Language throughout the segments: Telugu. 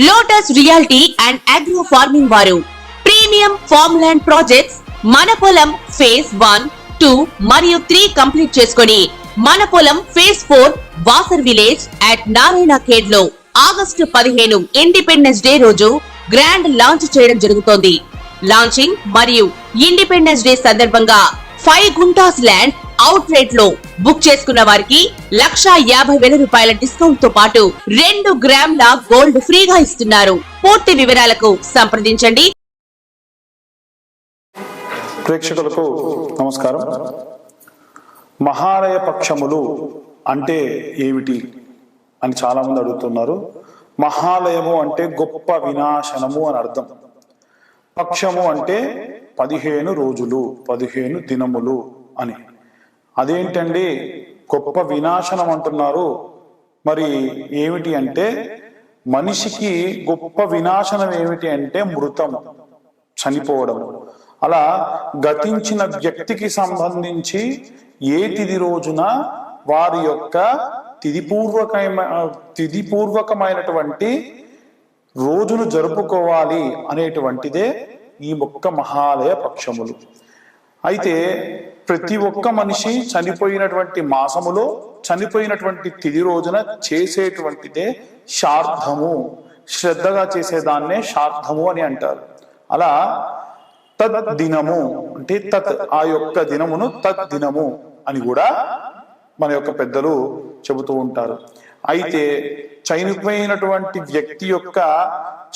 Lotus reality and agro farming వారు ప్రీమియం ఫార్మ్ ల్యాండ్ ప్రాజెక్ట్స్ మన పొలం ఫేజ్ 1, 2 మరియు 3 కంప్లీట్ చేసుకొని మన పొలం phase 4 Wasar village at Narayana Khed లో ఆగస్టు 15 ఇండిపెండెన్స్ డే రోజు గ్రాండ్ లాంచ్ చేయడం జరుగుతోంది. లాంచింగ్ మరియు ఇండిపెండెన్స్ డే సందర్భంగా 5 గుంటాస్ ల్యాండ్ అవుట్ రేట్ లో బుక్ చేసుకున్న వారికి 1,50,000 రూపాయల డిస్కౌంట్ తో పాటు 2 గ్రాముల గోల్డ్ ఫ్రీగా ఇస్తున్నారు. పూర్తి వివరాలకు సంప్రదించండి. ప్రేక్షకులకు నమస్కారం. మహాలయ పక్షములు అంటే ఏమిటి అని చాలా మంది అడుగుతున్నారు. మహాలయము అంటే గొప్ప వినాశనము అని అర్థం. పక్షము అంటే 15 రోజులు, 15 దినములు అని. అదేంటండి గొప్ప వినాశనం అంటున్నారు? మరి ఏమిటి అంటే, మనిషికి గొప్ప వినాశనం ఏమిటి అంటే మృతము, చనిపోవడం. అలా గతించిన వ్యక్తికి సంబంధించి ఏ తిథి రోజున వారి యొక్క తిథిపూర్వకమైనటువంటి రోజును జరుపుకోవాలి అనేటువంటిదే ఈ ఒక్క మహాలయ పక్షములు. అయితే ప్రతి ఒక్క మనిషి చనిపోయినటువంటి మాసములో చనిపోయినటువంటి తిథి రోజున చేసేటువంటిదే శ్రాద్ధము. శ్రద్ధగా చేసేదాన్నే శ్రాద్ధము అని అంటారు. అలా తద్దినము అంటే ఆ యొక్క దినమును తద్దినము అని కూడా మన యొక్క పెద్దలు చెబుతూ ఉంటారు. అయితే చనిపోయినటువంటి వ్యక్తి యొక్క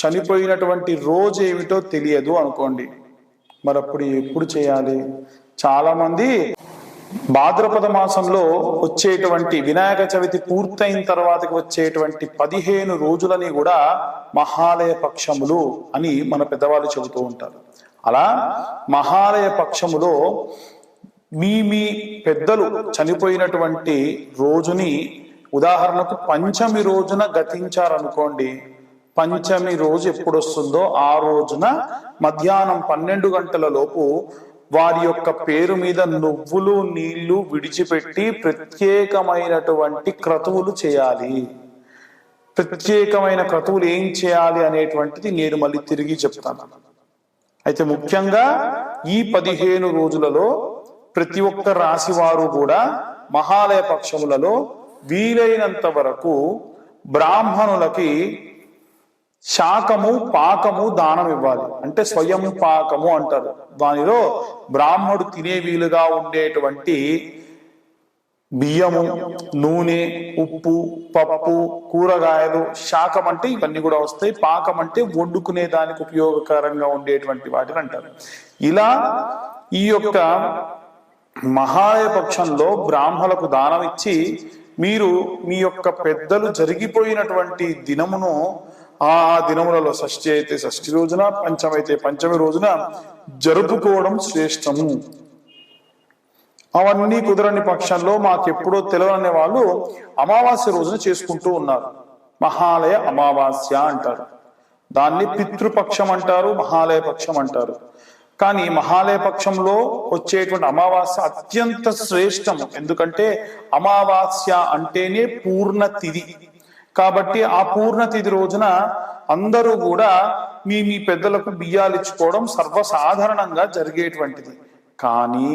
చనిపోయినటువంటి రోజు ఏమిటో తెలియదు అనుకోండి, మరి అప్పుడు ఎప్పుడు చేయాలి? చాలా మంది భాద్రపద మాసంలో వచ్చేటువంటి వినాయక చవితి పూర్తయిన తర్వాతకి వచ్చేటువంటి 15 రోజులని కూడా మహాలయ పక్షములు అని మన పెద్దవాళ్ళు చెబుతూ ఉంటారు. అలా మహాలయ పక్షములో మీ పెద్దలు చనిపోయినటువంటి రోజుని, ఉదాహరణకు పంచమి రోజున గతించారనుకోండి, పంచమి రోజు ఎప్పుడు వస్తుందో ఆ రోజున మధ్యాహ్నం 12 గంటల లోపు వారి యొక్క పేరు మీద నువ్వులు నీళ్లు విడిచిపెట్టి ప్రత్యేకమైనటువంటి క్రతువులు చేయాలి. ప్రత్యేకమైన క్రతువులు ఏం చేయాలి అనేటువంటిది నేను మళ్ళీ తిరిగి చెప్తాను. అయితే ముఖ్యంగా ఈ 15 రోజులలో ప్రతి ఒక్క రాశి వారు కూడా మహాలయ పక్షములలో వీలైనంత వరకు బ్రాహ్మణులకి శాకము పాకము దానం ఇవ్వాలి. అంటే స్వయం పాకము అంటారు. దానిలో బ్రాహ్మడు తినే వీలుగా ఉండేటువంటి బియ్యము, నూనె, ఉప్పు, పప్పు, కూరగాయలు, శాకం అంటే ఇవన్నీ కూడా వస్తాయి. పాకం అంటే వండుకునే దానికి ఉపయోగకరంగా ఉండేటువంటి వాటిని అంటారు. ఇలా ఈ యొక్క మహాలయ పక్షంలో బ్రాహ్మణులకు దానం ఇచ్చి మీరు మీ యొక్క పెద్దలు జరిగిపోయినటువంటి దినమును ఆ దినములలో షష్ఠి అయితే షష్ఠి రోజున, పంచమైతే పంచమి రోజున జరుపుకోవడం శ్రేష్టము. అవన్నీ కుదరని పక్షంలో మాకెప్పుడో తెలియని వాళ్ళు అమావాస్య రోజున చేసుకుంటూ ఉన్నారు. మహాలయ అమావాస్య అంటారు. దాన్ని పితృపక్షం అంటారు, మహాలయ పక్షం అంటారు. కానీ మహాలయ పక్షంలో వచ్చేటువంటి అమావాస్య అత్యంత శ్రేష్టము. ఎందుకంటే అమావాస్య అంటేనే పూర్ణ తిథి. కాబట్టి ఆ పూర్ణ తిథి రోజున అందరూ కూడా మీ పెద్దలకు బియ్యాలు ఇచ్చుకోవడం సర్వసాధారణంగా జరిగేటువంటిది. కానీ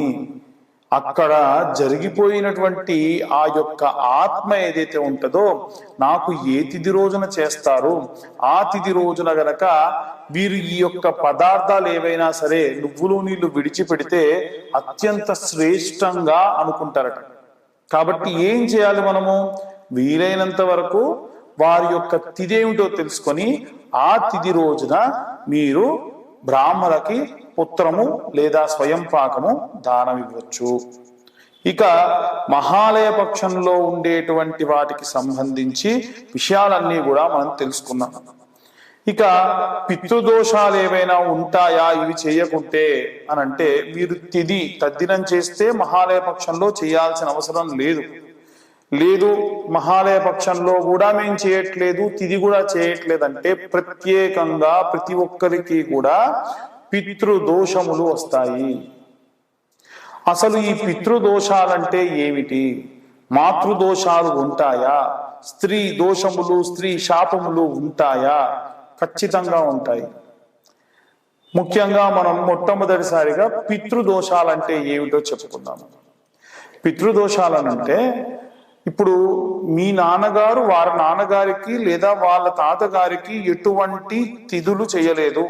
అక్కడ జరిగిపోయినటువంటి ఆ యొక్క ఆత్మ ఏదైతే ఉంటుందో, నాకు ఏ తిథి రోజున చేస్తారు, ఆ తిథి రోజున గనక వీరు ఈ యొక్క పదార్థాలు ఏవైనా సరే నువ్వులు నీళ్లు విడిచిపెడితే అత్యంత శ్రేష్టంగా అనుకుంటారట. కాబట్టి ఏం చేయాలి? మనము వీలైనంత వరకు వారి యొక్క తిథి ఏమిటో తెలుసుకొని ఆ తిథి రోజున మీరు బ్రాహ్మణులకి పుత్రము లేదా స్వయం పాకము దానం ఇవ్వచ్చు. ఇక మహాలయ పక్షంలో ఉండేటువంటి వాటికి సంబంధించి విషయాలన్నీ కూడా మనం తెలుసుకున్నాం. ఇక పితృదోషాలు ఏవైనా ఉంటాయా ఇవి చేయకుంటే అని అంటే, మీరు తిథి తద్దినం చేస్తే మహాలయ పక్షంలో చేయాల్సిన అవసరం లేదు. మహాలయ పక్షంలో కూడా మేము చేయట్లేదు, తిథి కూడా చేయట్లేదు అంటే ప్రత్యేకంగా ప్రతి ఒక్కరికి కూడా పితృదోషములు వస్తాయి. అసలు ఈ పితృదోషాలంటే ఏమిటి? మాతృదోషాలు ఉంటాయా? స్త్రీ దోషములు, స్త్రీ శాపములు ఉంటాయా? ఖచ్చితంగా ఉంటాయి. ముఖ్యంగా మనం మొట్టమొదటిసారిగా పితృదోషాలంటే ఏమిటో చెప్పుకుందాము. పితృదోషాలనంటే ఇప్పుడు మీ నాన్నగారు వారి నాన్నగారికి లేదా వాళ్ళ తాతగారికి ఎటువంటి తిథులు చేయలేదు,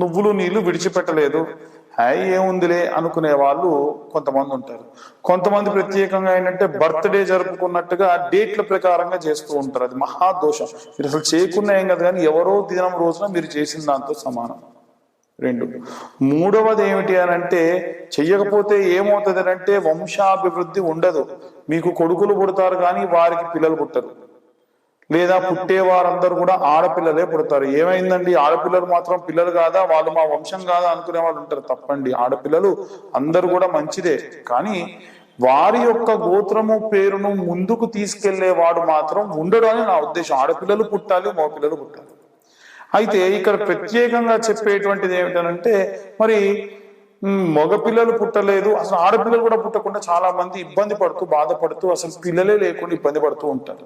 నువ్వులు నీళ్లు విడిచిపెట్టలేదు, హాయ్ ఏముందిలే అనుకునే వాళ్ళు కొంతమంది ఉంటారు. కొంతమంది ప్రత్యేకంగా ఏంటంటే బర్త్డే జరుపుకున్నట్టుగా డేట్ల ప్రకారంగా చేస్తూ ఉంటారు. అది మహాదోషం. మీరు అసలు చేయకుండా ఏం కదా, కానీ ఎవరో దినం రోజున మీరు చేసిన దాంతో సమానం. 2, మూడవది ఏమిటి అని అంటే, చెయ్యకపోతే ఏమవుతుంది అంటే వంశాభివృద్ధి ఉండదు. మీకు కొడుకులు పుడతారు కానీ వారికి పిల్లలు పుట్టరు, లేదా పుట్టే వారందరూ కూడా ఆడపిల్లలే పుడతారు. ఏమైందండి, ఆడపిల్లలు మాత్రం పిల్లలు కాదా, వాళ్ళు మా వంశం కాదా అనుకునే వాళ్ళు ఉంటారు. తప్పండి, ఆడపిల్లలు అందరూ కూడా మంచిదే, కానీ వారి యొక్క గోత్రము పేరును ముందుకు తీసుకెళ్లేవాడు మాత్రం ఉండడు అని నా ఉద్దేశం. ఆడపిల్లలు పుట్టాలి, మగపిల్లలు పుట్టాలి. అయితే ఇక్కడ ప్రత్యేకంగా చెప్పేటువంటిది ఏమిటనంటే, మరి మగపిల్లలు పుట్టలేదు, అసలు ఆడపిల్లలు కూడా పుట్టకుండా చాలా మంది ఇబ్బంది పడుతూ బాధపడుతూ అసలు పిల్లలే లేకుండా ఇబ్బంది పడుతూ ఉంటారు.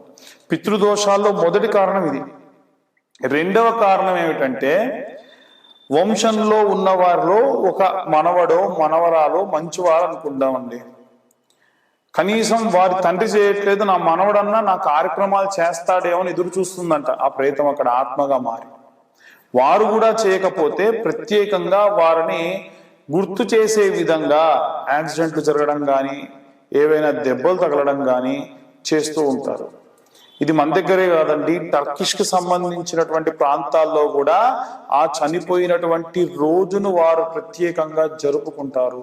పితృదోషాల్లో మొదటి కారణం ఇది. రెండవ కారణం ఏమిటంటే, వంశంలో ఉన్న వారిలో ఒక మనవడో మనవరాలో మంచివారు అనుకుందామండి. కనీసం వారి తండ్రి చేయట్లేదు, నా మనవడన్నా నా కార్యక్రమాలు చేస్తాడేమో అని ఎదురు చూస్తుందంట ఆ ప్రేతం అక్కడ ఆత్మగా మారి. వారు కూడా చేయకపోతే ప్రత్యేకంగా వారిని గుర్తు చేసే విధంగా యాక్సిడెంట్లు జరగడం కానీ, ఏవైనా దెబ్బలు తగలడం కానీ చేస్తూ ఉంటారు. ఇది మన దగ్గరే కాదండి, టర్కిష్ కి సంబంధించినటువంటి ప్రాంతాల్లో కూడా ఆ చనిపోయినటువంటి రోజును వారు ప్రత్యేకంగా జరుపుకుంటారు.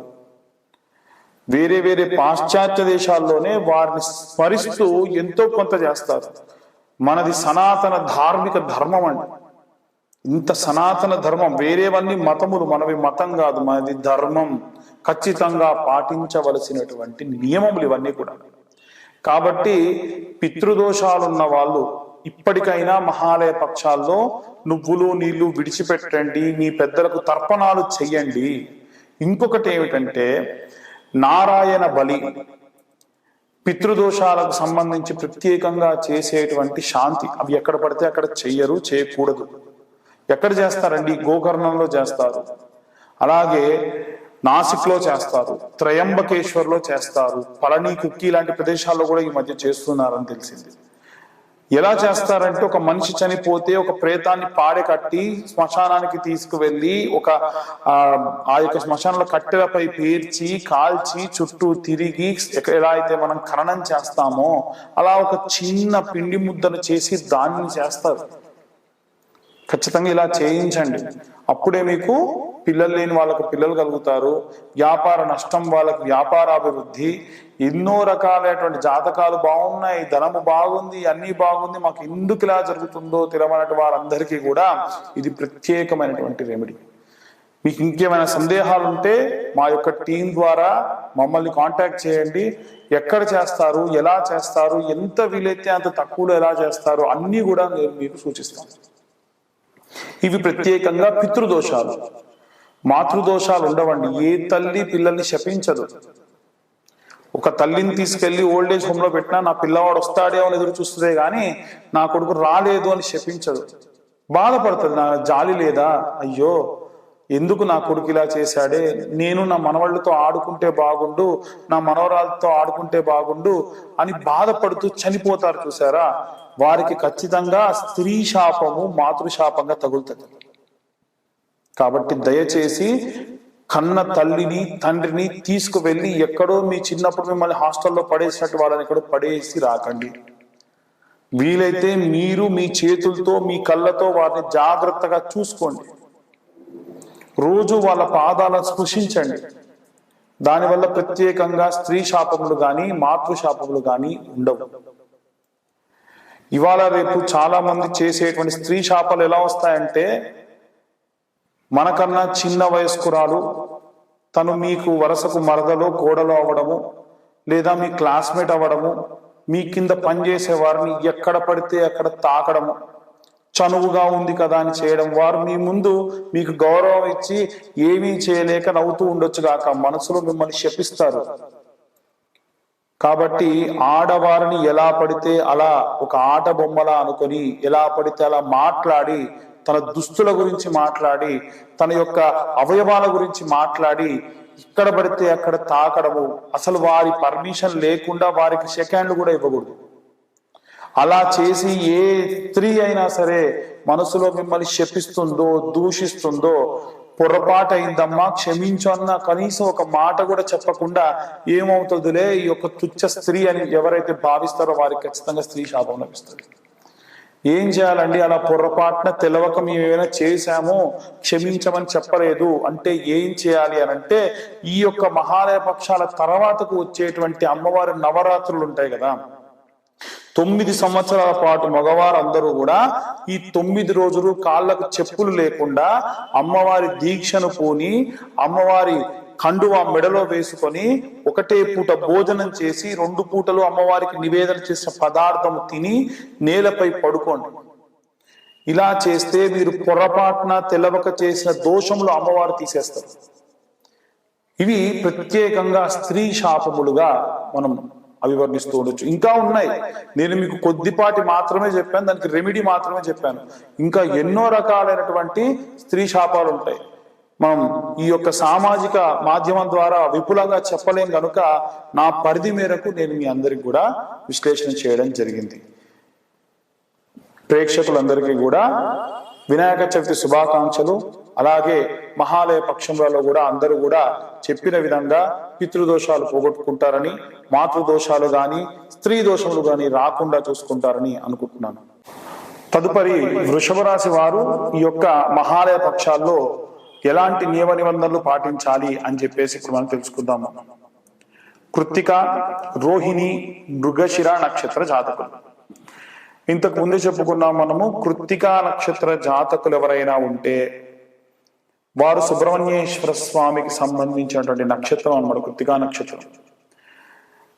వేరే వేరే పాశ్చాత్య దేశాల్లోనే వారిని స్మరిస్తూ ఎంతో కొంత చేస్తారు. మనది సనాతన ధార్మిక ధర్మం అండి. ఇంత సనాతన ధర్మం, వేరేవన్నీ మతములు, మనవి మతం కాదు, మనది ధర్మం. ఖచ్చితంగా పాటించవలసినటువంటి నియమములు ఇవన్నీ కూడా. కాబట్టి పితృదోషాలున్న వాళ్ళు ఇప్పటికైనా మహాలయ పక్షాల్లో నువ్వులు నీళ్లు విడిచిపెట్టండి, మీ పెద్దలకు తర్పణాలు చెయ్యండి. ఇంకొకటి ఏమిటంటే నారాయణ బలి, పితృదోషాలకు సంబంధించి ప్రత్యేకంగా చేసేటువంటి శాంతి. అవి ఎక్కడ పడితే అక్కడ చెయ్యరు, చేయకూడదు. ఎక్కడ చేస్తారండి, గోకర్ణంలో చేస్తారు, అలాగే నాసిక్ లో చేస్తారు, త్రయంబకేశ్వర్లో చేస్తారు, పళని కుక్కి లాంటి ప్రదేశాల్లో కూడా ఈ మధ్య చేస్తున్నారని తెలిసింది. ఎలా చేస్తారంటే, ఒక మనిషి చనిపోతే ఒక ప్రేతాన్ని పాడె కట్టి శ్మశానానికి తీసుకువెళ్ళి ఆ యొక్క శ్మశానంలో కట్టెలపై పేర్చి కాల్చి చుట్టూ తిరిగి ఎలా అయితే మనం ఖననం చేస్తామో అలా ఒక చిన్న పిండి ముద్దను చేసి దాన్ని చేస్తారు. ఖచ్చితంగా ఇలా చేయించండి, అప్పుడే మీకు పిల్లలు లేని వాళ్ళకు పిల్లలు కలుగుతారు, వ్యాపార నష్టం వాళ్ళకి వ్యాపారాభివృద్ధి, ఎన్నో రకాలైనటువంటి జాతకాలు బాగున్నాయి, ధనము బాగుంది, అన్ని బాగుంది, మాకు ఎందుకు ఇలా జరుగుతుందో తెలియనటువంటి వారందరికీ కూడా ఇది ప్రత్యేకమైనటువంటి రెమెడీ. మీకు ఇంకేమైనా సందేహాలు ఉంటే మా యొక్క టీం ద్వారా మమ్మల్ని కాంటాక్ట్ చేయండి. ఎక్కడ చేస్తారు, ఎలా చేస్తారు, ఎంత వీలైతే అంత తక్కువలో ఎలా చేస్తారు అన్నీ కూడా నేను మీకు సూచిస్తాను. ఇవి ప్రత్యేకంగా పితృదోషాలు. మాతృదోషాలు ఉండవండి. ఏ తల్లి పిల్లల్ని శపించదు. ఒక తల్లిని తీసుకెళ్లి ఓల్డేజ్ హోమ్ లో పెట్టినా నా పిల్లవాడు వస్తాడే అని ఎదురు చూస్తుందే గాని నా కొడుకు రాలేదు అని శపించదు. బాధపడుతుంది, నా జాలి లేదా, అయ్యో ఎందుకు నా కొడుకు ఇలా చేశాడే, నేను నా మనవాళ్ళతో ఆడుకుంటే బాగుండు, నా మనవరాలతో ఆడుకుంటే బాగుండు అని బాధపడుతూ చనిపోతారు చూసారా, వారికి ఖచ్చితంగా స్త్రీ శాపము మాతృశాపంగా తగులుతుంది. కాబట్టి దయచేసి కన్న తల్లిని తండ్రిని తీసుకువెళ్ళి ఎక్కడో మీ చిన్నప్పుడు మిమ్మల్ని హాస్టల్లో పడేసినట్టు వాళ్ళని ఎక్కడో పడేసి రాకండి. వీలైతే మీరు మీ చేతులతో మీ కళ్ళతో వారిని జాగ్రత్తగా చూసుకోండి. రోజు వాళ్ళ పాదాలను స్పృశించండి. దానివల్ల ప్రత్యేకంగా స్త్రీ శాపములు కానీ మాతృశాపములు కానీ ఉండవు. ఇవాళ రేపు చాలా మంది చేసేటువంటి స్త్రీ శాపాలు ఎలా వస్తాయంటే, మనకన్నా చిన్న వయస్కురాలు తను మీకు వరసకు మరదలో కోడలో అవ్వడము, లేదా మీ క్లాస్మేట్ అవ్వడము, మీ కింద పనిచేసే వారిని ఎక్కడ పడితే అక్కడ తాకడము, చనువుగా ఉంది కదా అని చేయడం, వారు మీ ముందు మీకు గౌరవం ఇచ్చి ఏమీ చేయలేక నవ్వుతూ ఉండొచ్చు గాక మనసులో మిమ్మల్ని శపిస్తారు. కాబట్టి ఆడవారిని ఎలా పడితే అలా ఒక ఆట బొమ్మలా అనుకొని ఎలా పడితే అలా మాట్లాడి తన దుస్తుల గురించి మాట్లాడి, తన యొక్క అవయవాల గురించి మాట్లాడి, ఇక్కడ పడితే అక్కడ తాకడము, అసలు వారి పర్మిషన్ లేకుండా వారికి సెకండ్లు కూడా ఇవ్వకూడదు. అలా చేసి ఏ స్త్రీ అయినా సరే మనసులో మిమ్మల్ని శపిస్తుందో, దూషిస్తుందో, పొరపాటు అయిందమ్మా క్షమించు అన్న కనీసం ఒక మాట కూడా చెప్పకుండా ఏమవుతుందిలే ఈ యొక్క తుచ్చ స్త్రీ అని ఎవరైతే భావిస్తారో వారికి ఖచ్చితంగా స్త్రీ శాపం లభిస్తుంది. ఏం చేయాలండి? అలా పొరపాటున తెలవక మేము ఏమైనా చేశాము, క్షమించమని చెప్పలేదు అంటే ఏం చేయాలి అని అంటే, ఈ యొక్క మహాలయ పక్షాల తర్వాతకు వచ్చేటువంటి అమ్మవారి నవరాత్రులు ఉంటాయి కదా, 9 సంవత్సరాల పాటు మగవారందరూ కూడా ఈ 9 రోజులు కాళ్ళకు చెప్పులు లేకుండా అమ్మవారి దీక్షను పూని, అమ్మవారి కండువా మెడలో వేసుకొని ఒకటే పూట భోజనం చేసి 2 పూటలు అమ్మవారికి నివేదన చేసిన పదార్థం తిని నేలపై పడుకోండి. ఇలా చేస్తే మీరు పొరపాటున తెలవక చేసిన దోషములు అమ్మవారు తీసేస్తారు. ఇవి ప్రత్యేకంగా స్త్రీ శాపములుగా మనం అభివర్ణిస్తూ ఉండొచ్చు. ఇంకా ఉన్నాయి, నేను మీకు కొద్దిపాటి మాత్రమే చెప్పాను, దానికి రెమెడీ మాత్రమే చెప్పాను. ఇంకా ఎన్నో రకాలైనటువంటి స్త్రీ శాపాలు ఉంటాయి. మనం ఈ యొక్క సామాజిక మాధ్యమం ద్వారా విపులంగా చెప్పలేం కనుక నా పరిధి మేరకు నేను మీ అందరికి కూడా విశ్లేషణ చేయడం జరిగింది. ప్రేక్షకులందరికీ కూడా వినాయక చవితి శుభాకాంక్షలు. అలాగే మహాలయ పక్షంలో కూడా అందరూ కూడా చెప్పిన విధంగా పితృదోషాలు పోగొట్టుకుంటారని, మాతృదోషాలు గాని స్త్రీ దోషములు గాని రాకుండా చూసుకుంటారని అనుకుంటున్నాను. తదుపరి వృషభ రాశి వారు ఈ యొక్క మహాలయ పక్షాల్లో ఎలాంటి నియమ నిబంధనలు పాటించాలి అని చెప్పేసి ఇప్పుడు మనం తెలుసుకుందాము. కృత్తిక, రోహిణి, మృగశిర నక్షత్ర జాతకులు. ఇంతకు ముందే చెప్పుకున్నాం మనము. కృత్తిక నక్షత్ర జాతకులు ఎవరైనా ఉంటే వారు సుబ్రహ్మణ్యేశ్వర స్వామికి సంబంధించినటువంటి నక్షత్రం అన్నమాట కృత్తికా నక్షత్రం.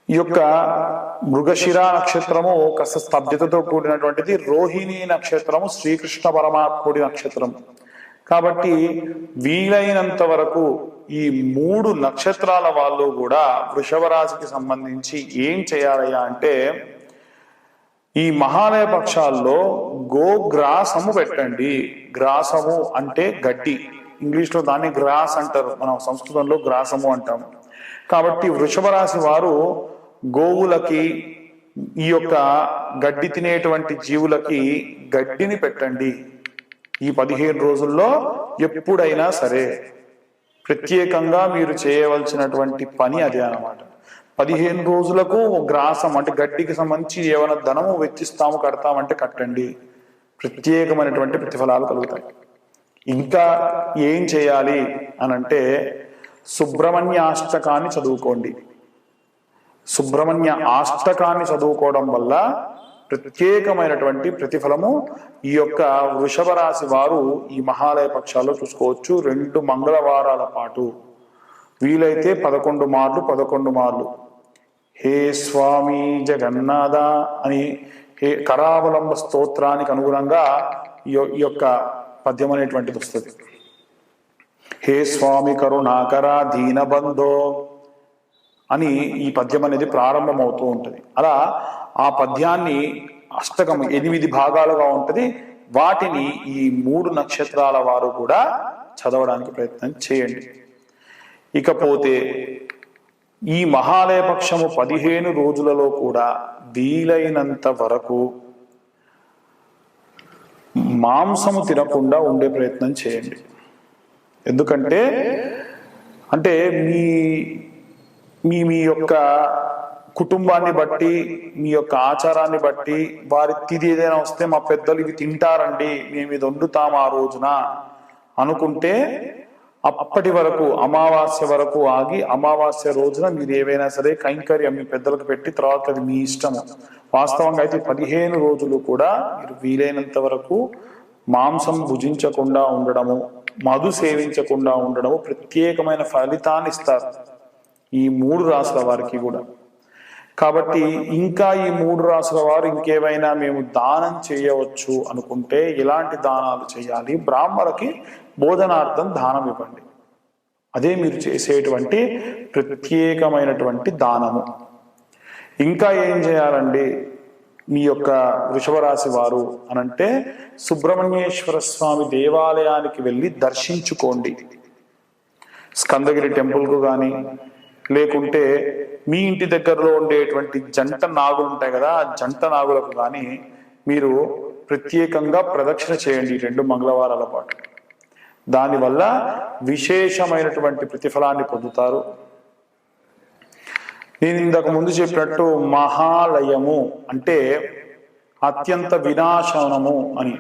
ఈ యొక్క మృగశిర నక్షత్రము కాస్త స్తబ్దతతో కూడినటువంటిది. రోహిణి నక్షత్రము శ్రీకృష్ణ పరమాత్ముడి నక్షత్రం. కాబట్టి వీలైనంత వరకు ఈ 3 నక్షత్రాల వాళ్ళు కూడా వృషభ రాశికి సంబంధించి ఏం చేయాలయ్యా అంటే, ఈ మహాలయ పక్షాల్లో గోగ్రాసము పెట్టండి. గ్రాసము అంటే గడ్డి, ఇంగ్లీష్ లో దాన్ని గ్రాస్ అంటారు, మనం సంస్కృతంలో గ్రాసము అంటాము. కాబట్టి వృషభ రాశి వారు గోవులకి, ఈ యొక్క గడ్డి తినేటువంటి జీవులకి గడ్డిని పెట్టండి. ఈ 15 రోజుల్లో ఎప్పుడైనా సరే ప్రత్యేకంగా మీరు చేయవలసినటువంటి పని అదే అన్నమాట. 15 రోజులకు గ్రాసం అంటే గడ్డికి సంబంధించి ఏమైనా ధనము వెచ్చిస్తాము, కడతామంటే కట్టండి, ప్రత్యేకమైనటువంటి ప్రతిఫలాలు కలుగుతాయి. ఇంకా ఏం చేయాలి అనంటే, సుబ్రహ్మణ్య అష్టకాన్ని చదువుకోండి. సుబ్రహ్మణ్య అష్టకాన్ని చదువుకోవడం వల్ల ప్రత్యేకమైనటువంటి ప్రతిఫలము ఈ యొక్క వృషభ రాశి వారు ఈ మహాలయ పక్షాల్లో చూసుకోవచ్చు. 2 మంగళవారాల పాటు వీలైతే 11 మార్లు హే స్వామి జగన్నాథ అని హే కరావలంబ స్తోత్రానికి అనుగుణంగా ఈ యొక్క పద్యం అనేటువంటిది వస్తుంది. హే స్వామి కరుణాకర దీనబంధో అని ఈ పద్యం అనేది ప్రారంభమవుతూ ఉంటుంది. అలా ఆ పద్యాన్ని అష్టకం 8 భాగాలుగా ఉంటుంది. వాటిని ఈ 3 నక్షత్రాల వారు కూడా చదవడానికి ప్రయత్నం చేయండి. ఇకపోతే ఈ మహాలయ పక్షము 15 రోజులలో కూడా వీలైనంత వరకు మాంసము తినకుండా ఉండే ప్రయత్నం చేయండి. ఎందుకంటే అంటే మీ యొక్క కుటుంబాన్ని బట్టి, మీ యొక్క ఆచారాన్ని బట్టి, వారి తిథి ఏదైనా వస్తే మా పెద్దలు ఇవి తింటారండి, మేము ఇది వండుతాము ఆ రోజున అనుకుంటే అప్పటి వరకు అమావాస్య వరకు ఆగి, అమావాస్య రోజున మీరు ఏవైనా సరే కైంకర్యం మీ పెద్దలకు పెట్టి తర్వాత అది మీ ఇష్టము. వాస్తవంగా అయితే 15 రోజులు కూడా మీరు వీలైనంత వరకు మాంసం భుజించకుండా ఉండడము, మధు సేవించకుండా ఉండడము ప్రత్యేకమైన ఫలితాన్ని ఇస్తారు ఈ 3 రాసుల వారికి కూడా. కాబట్టి ఇంకా ఈ 3 రాసుల వారు ఇంకేమైనా మేము దానం చేయవచ్చు అనుకుంటే ఎలాంటి దానాలు చేయాలి? బ్రాహ్మణులకి భోజనార్థం దానం ఇవ్వండి. అదే మీరు చేసేటువంటి ప్రత్యేకమైనటువంటి దానము. ఇంకా ఏం చేయాలండి? మీ యొక్క వృషభ రాశి వారు అనంటే సుబ్రహ్మణ్యేశ్వర స్వామి దేవాలయానికి వెళ్ళి దర్శించుకోండి. స్కందగిరి టెంపుల్కు కానీ, లేకుంటే మీ ఇంటి దగ్గరలో ఉండేటువంటి జంట నాగులు ఉంటాయి కదా, ఆ జంట నాగులకు కానీ మీరు ప్రత్యేకంగా ప్రదక్షిణ చేయండి 2 మంగళవారాల పాటు. దానివల్ల విశేషమైనటువంటి ప్రతిఫలాన్ని పొందుతారు. నేను ఇంతకు ముందు చెప్పినట్టు మహాలయము అంటే అత్యంత వినాశనము అని.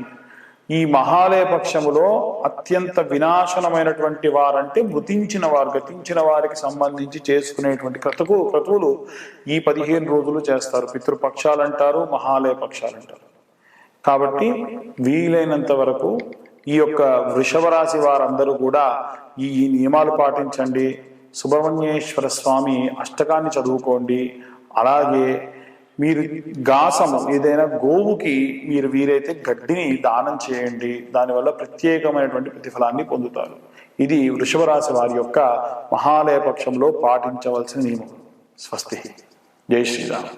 ఈ మహాలయ పక్షములో అత్యంత వినాశనమైనటువంటి వారంటే మృతించిన వారు, గతించిన వారికి సంబంధించి చేసుకునేటువంటి క్రతువులు ఈ 15 రోజులు చేస్తారు. పితృపక్షాలు అంటారు, మహాలయ పక్షాలు అంటారు. కాబట్టి వీలైనంత వరకు ఈ యొక్క వృషభ రాశి వారందరూ కూడా ఈ నియమాలు పాటించండి. సుబ్రహ్మణ్యేశ్వర స్వామి అష్టకాన్ని చదువుకోండి. అలాగే మీరు గాసము ఏదైనా గోవుకి మీరు వీరైతే గడ్డిని దానం చేయండి. దానివల్ల ప్రత్యేకమైనటువంటి ప్రతిఫలాన్ని పొందుతారు. ఇది వృషభ రాశి వారి యొక్క మహాలయ పక్షంలో పాటించవలసిన నియమం. స్వస్తి. జై శ్రీరామ్.